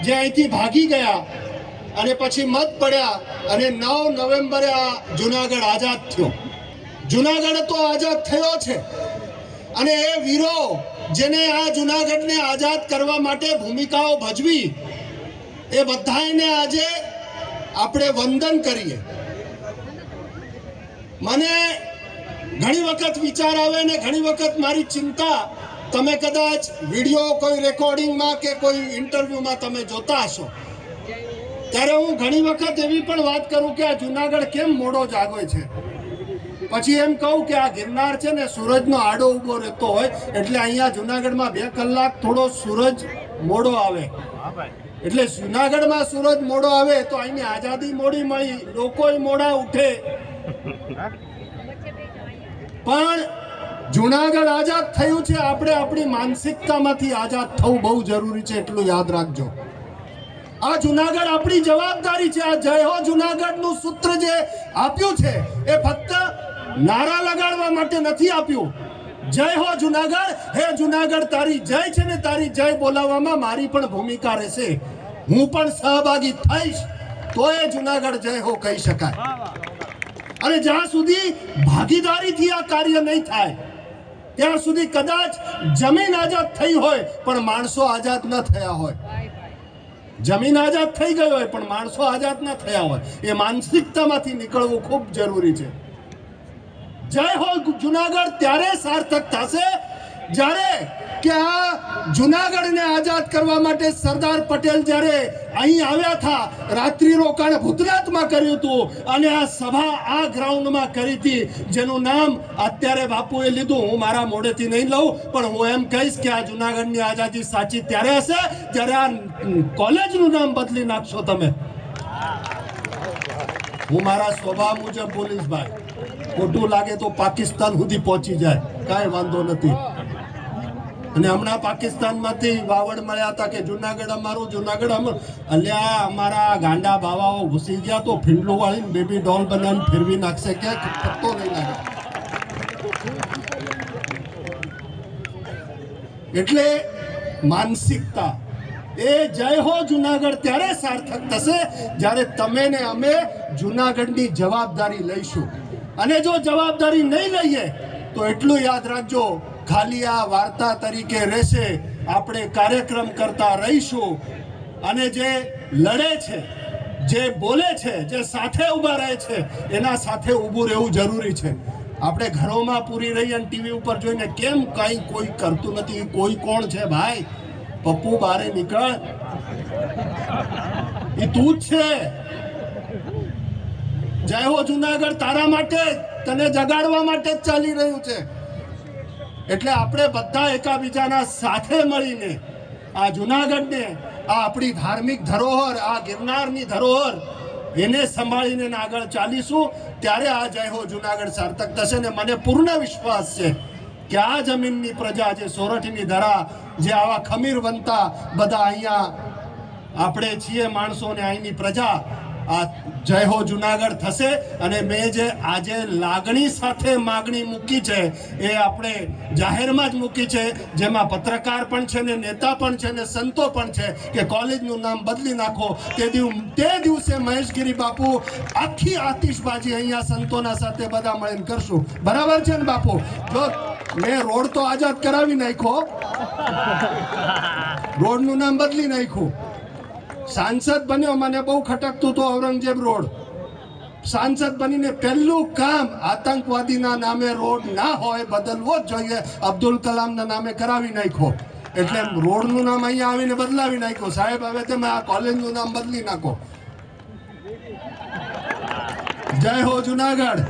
જે અહીંથી ભાગી ગયા અને પછી મત પડ્યા અને 9 નવેમ્બરે આ જુનાગઢ આઝાદ થયો. જુનાગઢ તો આઝાદ થયો છે અને એ વીરો જેને આ જુનાગઢને આઝાદ કરવા માટે ભૂમિકાઓ ભજવી એ બધાને આજે આપણે વંદન કરીએ. મને ઘણી વખત વિચાર આવે ને ઘણી વખત મારી ચિંતા, તમે કદાચ વિડીયો કોઈ રેકોર્ડિંગમાં કે કોઈ ઇન્ટરવ્યુમાં તમે જોતા હશો, ત્યારે હું ઘણી વખત એવી પણ વાત કરું કે આ જુનાગઢ કેમ મોડો જાગે છે. પછી એમ કહું કે આ ગિરનાર છે ને સૂરજનો આડો ઊભો રહેતો હોય એટલે અહીંયા જુનાગઢમાં 2 કલાક થોડો સૂરજ મોડો આવે. એટલે જુનાગઢમાં સૂરજ મોડો આવે તો અહીંની આઝાદી મોડી મળી, લોકોય મોડા ઉઠે. પણ જુનાગઢ આઝાદ થયું છે, આપણે આપણી માનસિકતામાંથી આઝાદ થવું બહુ જરૂરી છે, એટલું યાદ રાખજો. આ જુનાગઢ આપણી જવાબદારી છે. આ જય હો જુનાગઢનું સૂત્ર જે આપ્યું છે એ ફક્ત નારા લગાડવા માટે નથી આપ્યું. જય હો જુનાગઢ, હે જુનાગઢ તારી જય છે ને તારી જય બોલાવવામાં મારી પણ ભૂમિકા રહેશે. હું પણ સહભાગી થઈશ તો એ જુનાગઢ જય હો કહી શકાય. અને જ્યાં સુધી ભાગીદારીથી આ કાર્ય નહીં થાય ત્યાં સુધી કદાચ જમીન આઝાદ થઈ હોય પણ માણસો આઝાદ ન થયા હોય. જમીન આઝાદ થઈ ગઈ હોય પણ માણસો આઝાદ ન થયા હોય. એ માનસિકતામાંથી નીકળવું ખૂબ જરૂરી છે. જય હો જુનાગઢ ત્યારે સાર્થક થશે જ્યારે કે આ જુનાગઢને આઝાદ કરવા માટે સરદાર પટેલ જ્યારે અહીં આવ્યા હતા, રાત્રિ રોકાણ ભૂતનાથમાં કર્યું હતું અને આ સભા આ ગ્રાઉન્ડમાં કરી હતી, જેનું નામ અત્યારે બાપુએ લીધું. હું મારા મોઢેથી નહીં લઉં પણ હું એમ કહીશ કે આ જુનાગઢની આઝાદી સાચી ત્યારે હશે જ્યારે આ કોલેજનું નામ બદલી નાખશો તમે. હું મારા સ્વભાવ મુજબ બોલીશ ભાઈ, ખોટું લાગે તો પાકિસ્તાન સુધી પહોંચી જાય, કાંઈ વાંધો નથી. અને હમણાં પાકિસ્તાનમાંથી વાવડ મળ્યા હતા કે જુનાગઢ અમારું, જુનાગઢ અમારું. અલ્યા અમારા ગાંડા બાવાઓ ઘૂસી ગયા તો ફીંડલું વાળીને બેબી ડોલ બનાવીને ફેરવી નાખશે, ક્યાંક પત્તો નહીં લાગે. એટલે માનસિકતા એ જય હો જુનાગઢ ત્યારે સાર્થક થશે જ્યારે તમે ને અમે જુનાગઢની જવાબદારી લઈશું. અને જો જવાબદારી નહીં લઈએ તો એટલું યાદ રાખજો, ખાલી આ વાર્તા તરીકે રહેશે. આપણે કાર્યક્રમ કરતા રહીશું અને જે લડે છે, જે બોલે છે, જે સાથે ઊભા રહે છે એના સાથે ઊભું રહેવું જરૂરી છે. આપણે ઘરોમાં પૂરી રહી અને ટીવી ઉપર જોઈને કેમ કંઈ કોઈ કરતું નથી. કોઈ કોણ છે ભાઈ? પપ્પુ બારે નીકળ, એ તું જ છે. જય હો જુનાગઢ તારા માટે, તને જગાડવા માટે જ ચાલી રહ્યું છે. એટલે આપણે બધા એકાબીજાના સાથે મળીને આ જુનાગઢને, આ આપણી ધાર્મિક ધરોહર, આ ગિરનારની ધરોહર, એને સંભાળીને આગળ ચાલીશું. ત્યારે આ જય હો જુનાગઢ સાર્થક થશે. ને મને પૂર્ણ વિશ્વાસ છે કે આ જમીનની પ્રજા, જે સોરઠની ધરા, જે આવા ખમીરવંતા બધા અહીંયા આપણે છીએ માણસો ને અહીંની પ્રજા, આ જય હો જુનાગઢ થશે. અને મેં જે આજે લાગણી સાથે માગણી મૂકી છે એ આપણે જાહેરમાં જ મૂકી છે, જેમાં પત્રકાર પણ છે ને નેતા પણ છે ને સંતો પણ છે કે કોલેજનું નામ બદલી નાખો. તે દિવસે મહેશગીરી બાપુ આખી આતિશબાજી અહીંયા સંતોના સાથે બધા મળીને કરશું. બરાબર છે ને બાપુ? જો મેં રોડ તો આઝાદ કરાવી નાખ્યો, રોડનું નામ બદલી નાખ્યું. સાંસદ બન્યો, મને બહુ ખટકતું તો ઔરંગઝેબ રોડ. સાંસદ બનીને પહેલું કામ આતંકવાદીના નામે રોડ ના હોય, બદલવો જ જોઈએ. અબ્દુલ કલામના નામે કરાવી નાખ્યો. એટલે રોડનું નામ અહીંયા આવીને બદલાવી નાખ્યો. સાહેબ હવે તમે આ કોલેજનું નામ બદલી નાખો. જય હો જુનાગઢ.